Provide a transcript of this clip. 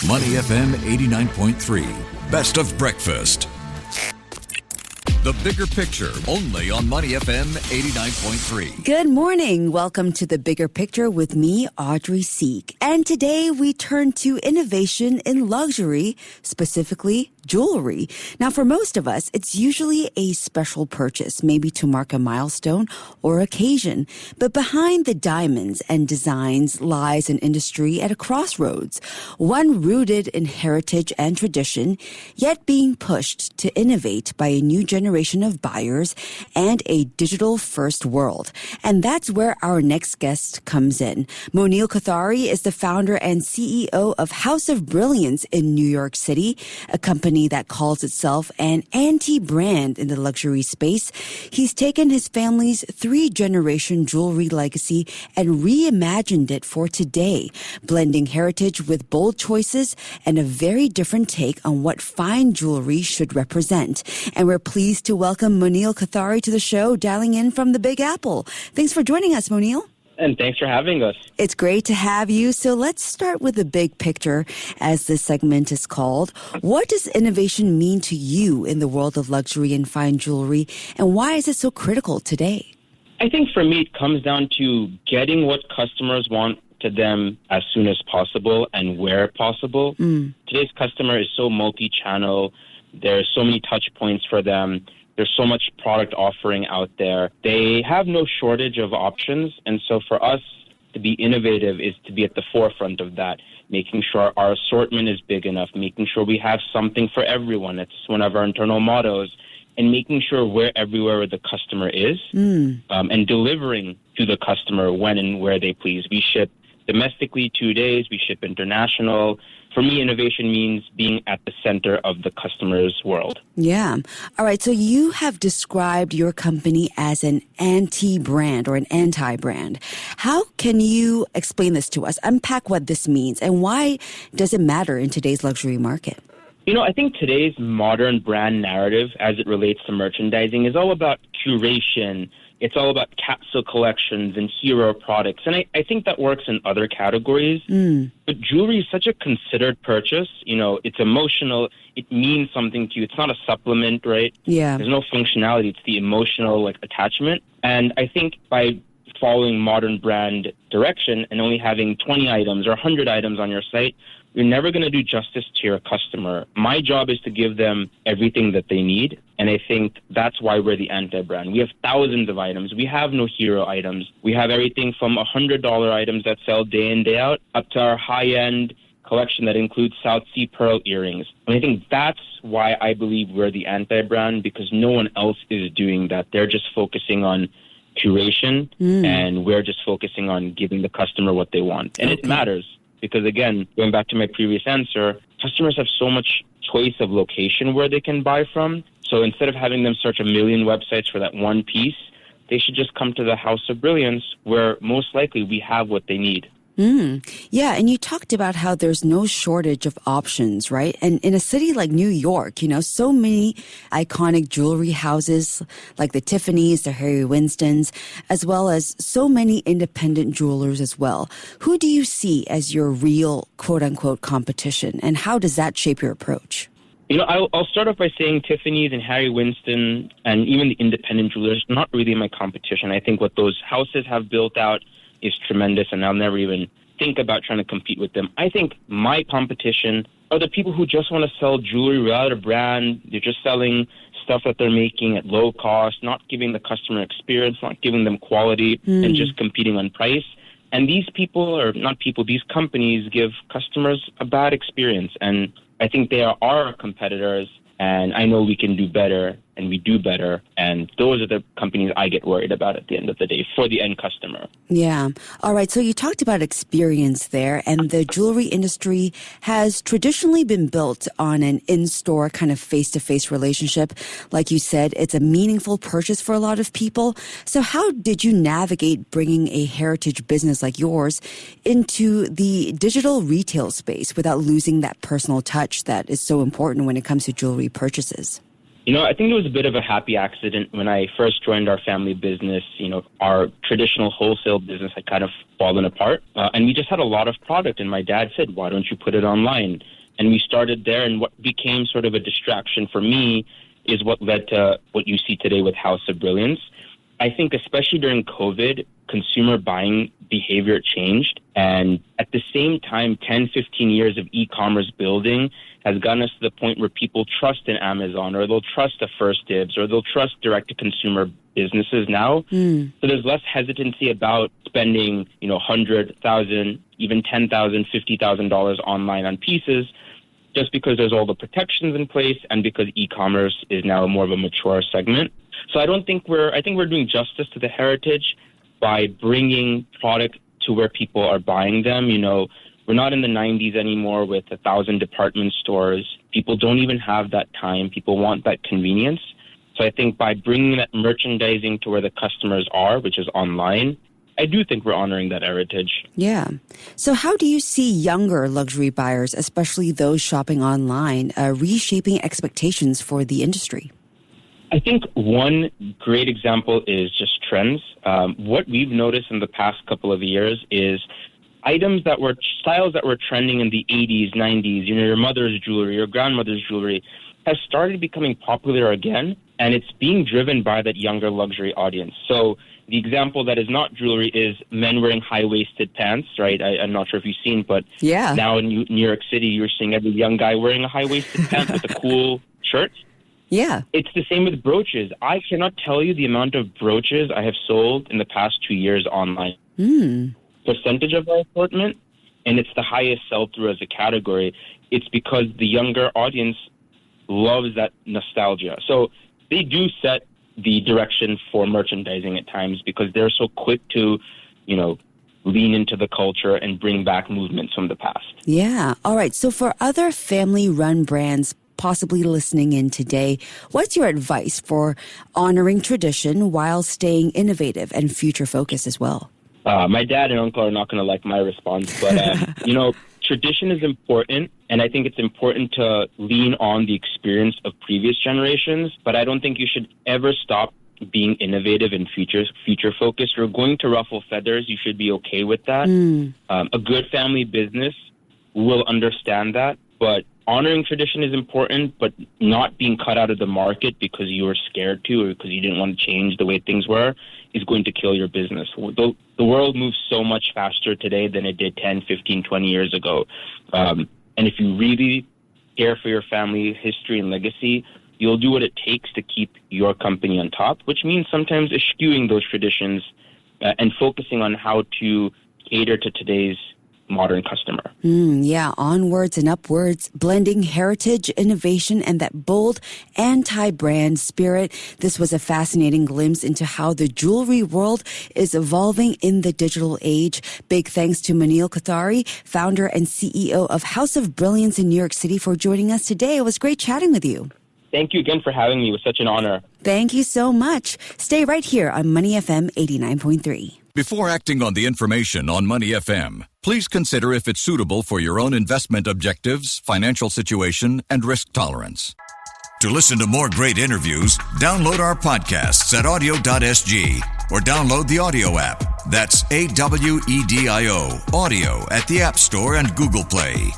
Money FM 89.3. Best of breakfast. The Bigger Picture, only on Money FM 89.3. Good morning. Welcome to The Bigger Picture with me, Audrey Siek. And today we turn to innovation in luxury, specifically jewelry. Now, for most of us, it's usually a special purchase, maybe to mark a milestone or occasion. But behind the diamonds and designs lies an industry at a crossroads, one rooted in heritage and tradition, yet being pushed to innovate by a new generation of buyers and a digital-first world. And that's where our next guest comes in. Monil Kothari is the founder and CEO of Haus of Brilliance in New York City, a company that calls itself an anti-brand in the luxury space. He's taken his family's 3-generation jewelry legacy and reimagined it for today, blending heritage with bold choices and a very different take on what fine jewelry should represent. And we're pleased to welcome Monil Kothari to the show, dialing in from the Big Apple. Thanks for joining us, Monil. And thanks for having us. It's great to have you. So let's start with the big picture, as this segment is called. What does innovation mean to you in the world of luxury and fine jewelry, and why is it so critical today? I think for me, it comes down to getting what customers want to them as soon as possible and where possible. Today's customer is so multi-channel. There's so many touch points for them. There's so much product offering out there. They have no shortage of options. And so for us to be innovative is to be at the forefront of that, making sure our assortment is big enough, making sure we have something for everyone. It's one of our internal mottos. And making sure we're everywhere where the customer is and delivering to the customer when and where they please. We ship domestically 2 days. We ship international. For me, innovation means being at the center of the customer's world. Yeah. All right. So you have described your company as an anti-brand or an anti-brand. How can you explain this to us? Unpack what this means and why does it matter in today's luxury market? You know, I think today's modern brand narrative as it relates to merchandising is all about curation. It's all about capsule collections and hero products. And I think that works in other categories. But jewelry is such a considered purchase. You know, it's emotional. It means something to you. It's not a supplement, right? Yeah. There's no functionality. It's the emotional, attachment. And I think by following modern brand direction and only having 20 items or 100 items on your site, you're never going to do justice to your customer. My job is to give them everything that they need. And I think that's why we're the anti-brand. We have thousands of items. We have no hero items. We have everything from $100 items that sell day in, day out, up to our high-end collection that includes South Sea pearl earrings. And I think that's why I believe we're the anti-brand, because no one else is doing that. They're just focusing on curation, and we're just focusing on giving the customer what they want. And it matters. Because again, going back to my previous answer, customers have so much choice of location where they can buy from. So instead of having them search a million websites for that one piece, they should just come to the Haus of Brilliance, where most likely we have what they need. Yeah, and you talked about how there's no shortage of options, right? And in a city like New York, you know, so many iconic jewelry houses like the Tiffany's, the Harry Winstons, as well as so many independent jewelers as well. Who do you see as your real quote-unquote competition, and how does that shape your approach? You know, I'll start off by saying Tiffany's and Harry Winston and even the independent jewelers, not really my competition. I think what those houses have built out is tremendous, and I'll never even think about trying to compete with them. I think my competition are the people who just want to sell jewelry without a brand. They're just selling stuff that they're making at low cost, not giving the customer experience, not giving them quality, and just competing on price. And these people, or not people, these companies give customers a bad experience. And I think they are our competitors, and I know we can do better, and we do better. And those are the companies I get worried about at the end of the day for the end customer. Yeah. All right. So you talked about experience there, and the jewelry industry has traditionally been built on an in-store kind of face-to-face relationship. Like you said, it's a meaningful purchase for a lot of people. So how did you navigate bringing a heritage business like yours into the digital retail space without losing that personal touch that is so important when it comes to jewelry purchases? You know, I think it was a bit of a happy accident when I first joined our family business. You know, our traditional wholesale business had kind of fallen apart, and we just had a lot of product. And my dad said, "Why don't you put it online?" And we started there, and what became sort of a distraction for me is what led to what you see today with Haus of Brilliance. I think especially during COVID, consumer buying behavior changed. And at the same time, 10, 15 years of e-commerce building has gotten us to the point where people trust in Amazon, or they'll trust a First Dibs, or they'll trust direct-to-consumer businesses now. So there's less hesitancy about spending, $100,000, even $10,000, $50,000 online on pieces, just because there's all the protections in place and because e-commerce is now more of a mature segment. So I think we're doing justice to the heritage by bringing product to where people are buying them. We're not in the 90s anymore with 1,000 department stores. People don't even have that time. People want that convenience. So I think by bringing that merchandising to where the customers are, which is online, I do think we're honoring that heritage. Yeah. So how do you see younger luxury buyers, especially those shopping online, reshaping expectations for the industry? I think one great example is just trends. What we've noticed in the past couple of years is styles that were trending in the 80s, 90s, your mother's jewelry, your grandmother's jewelry, has started becoming popular again, and it's being driven by that younger luxury audience. So the example that is not jewelry is men wearing high-waisted pants, right? I'm not sure if you've seen, but now in New York City, you're seeing every young guy wearing a high-waisted pant with a cool shirt. Yeah. It's the same with brooches. I cannot tell you the amount of brooches I have sold in the past 2 years online. Percentage of our assortment, and it's the highest sell-through as a category. It's because the younger audience loves that nostalgia. So they do set the direction for merchandising at times because they're so quick to, lean into the culture and bring back movements from the past. Yeah. All right. So for other family-run brands possibly listening in today, what's your advice for honoring tradition while staying innovative and future-focused as well? My dad and uncle are not going to like my response, but, tradition is important, and I think it's important to lean on the experience of previous generations, but I don't think you should ever stop being innovative and future-focused. You're going to ruffle feathers. You should be okay with that. A good family business will understand that, but honoring tradition is important, but not being cut out of the market because you were scared to or because you didn't want to change the way things were is going to kill your business. The world moves so much faster today than it did 10, 15, 20 years ago. And if you really care for your family history and legacy, you'll do what it takes to keep your company on top, which means sometimes eschewing those traditions and focusing on how to cater to today's modern customer. Yeah, onwards and upwards, blending heritage, innovation, and that bold anti-brand spirit. This was a fascinating glimpse into how the jewelry world is evolving in the digital age. Big thanks to Monil Kothari, founder and CEO of Haus of Brilliance in New York City, for joining us today. It was great chatting with you. Thank you again for having me. It was such an honor. Thank you so much. Stay right here on Money FM 89.3. Before acting on the information on Money FM, please consider if it's suitable for your own investment objectives, financial situation, and risk tolerance. To listen to more great interviews, download our podcasts at audio.sg or download the audio app. That's AWEDIO, audio at the App Store and Google Play.